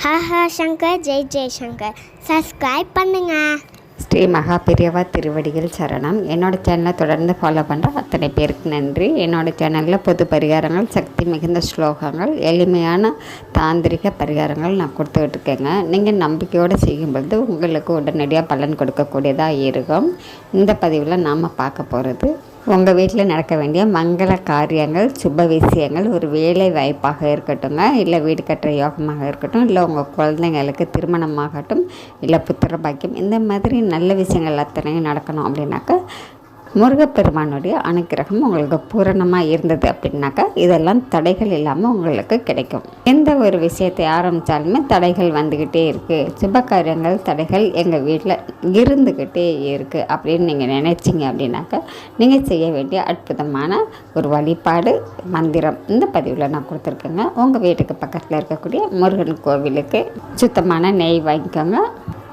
Haha Shankar Jai Jaishankar subscribe பண்ணுங்க. ஸ்ரீ மகா பெரியவா திருவடிகள் சரணம். என்னோடய சேனலை தொடர்ந்து ஃபாலோ பண்ணுற அத்தனை பேருக்கு நன்றி. என்னோடய சேனலில் பொது பரிகாரங்கள், சக்தி மிகுந்த ஸ்லோகங்கள், எளிமையான தாந்திரிக பரிகாரங்கள் நான் கொடுத்துக்கிட்டு இருக்கேங்க. நீங்கள் நம்பிக்கையோடு செய்யும்பொழுது உங்களுக்கு உடனடியாக பலன் கொடுக்கக்கூடியதாக இருக்கும். இந்த பதிவில் நாம் பார்க்க போகிறது உங்கள் வீட்டில் நடக்க வேண்டிய மங்கள காரியங்கள், சுப விஷயங்கள், ஒரு வேலை வாய்ப்பாக இருக்கட்டுங்க, இல்லை வீடு கட்டுற யோகமாக இருக்கட்டும், இல்லை உங்கள் குழந்தைங்களுக்கு திருமணமாகட்டும், இல்லை புத்திர பாக்கியம், இந்த மாதிரி நல்ல விஷயங்கள் அத்தனையும் நடக்கணும் அப்படின்னாக்கா முருகப்பெருமானுடைய அனுக்கிரகம் உங்களுக்கு பூரணமாக இருந்தது அப்படின்னாக்கா இதெல்லாம் தடைகள் இல்லாமல் உங்களுக்கு கிடைக்கும். எந்த ஒரு விஷயத்தை ஆரம்பித்தாலுமே தடைகள் வந்துக்கிட்டே இருக்குது, சுப காரியங்கள் தடைகள் எங்கள் வீட்டில் இருந்துக்கிட்டே இருக்குது அப்படின்னு நீங்கள் நினைச்சிங்க அப்படின்னாக்கா நீங்கள் செய்ய வேண்டிய அற்புதமான ஒரு வழிபாடு மந்திரம் இந்த பதிவில் நான் கொடுத்துருக்கேங்க. உங்கள் வீட்டுக்கு பக்கத்தில் இருக்கக்கூடிய முருகன் கோவிலுக்கு சுத்தமான நெய் வாங்கிக்கோங்க.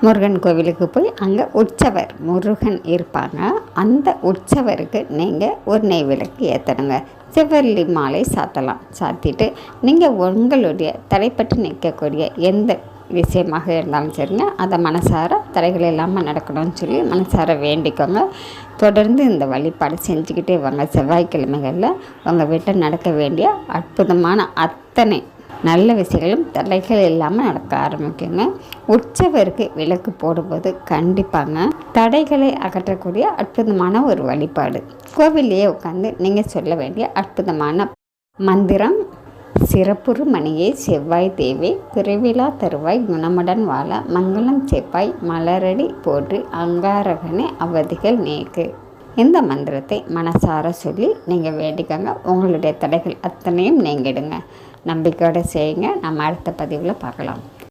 முருகன் கோவிலுக்கு போய் அங்கே உற்சவர் முருகன் இருப்பாங்க. அந்த உற்சவருக்கு நீங்கள் ஒரு நெய் விளக்கு ஏற்றணுங்க. செவ்வரளி மாலை சாத்தலாம். சாத்திட்டு நீங்கள் உங்களுடைய தடைப்பட்டு நிற்கக்கூடிய எந்த விஷயமாக இருந்தாலும் சரிங்க, அதை மனசார தடைகள் இல்லாமல் நடக்கணும்னு சொல்லி மனசார வேண்டிக்கோங்க. தொடர்ந்து இந்த வழிபாடு செஞ்சுக்கிட்டே வாங்க. செவ்வாய்க்கிழமைகளில் உங்கள் வீட்டில் நடக்க வேண்டிய அற்புதமான அத்தனை நல்ல விஷயங்களும் தடைகள் இல்லாமல் நடக்க ஆரம்பிக்குங்க. உற்சவருக்கு விளக்கு போடும்போது கண்டிப்பாங்க தடைகளை அகற்றக்கூடிய அற்புதமான ஒரு வழிபாடு. கோவிலையே உட்காந்து நீங்கள் சொல்ல வேண்டிய அற்புதமான மந்திரம்: சிறப்புறு மணியே செவ்வாய் தேவி, பிறவிழா தருவாய், குணமுடன் வாழ மங்களம் செவ்வாய், மலரடி போற்றி அங்காரகனே அவதிகள் நீக்கு. இந்த மந்திரத்தை மனசார சொல்லி நீங்கள் வேண்டிக்கங்க. உங்களுடைய தடைகள் அத்தனையும் நீங்கிடுங்க. நம்பிக்கையோடு செய்யுங்க. நம்ம அடுத்த பதிவில் பார்க்கலாம்.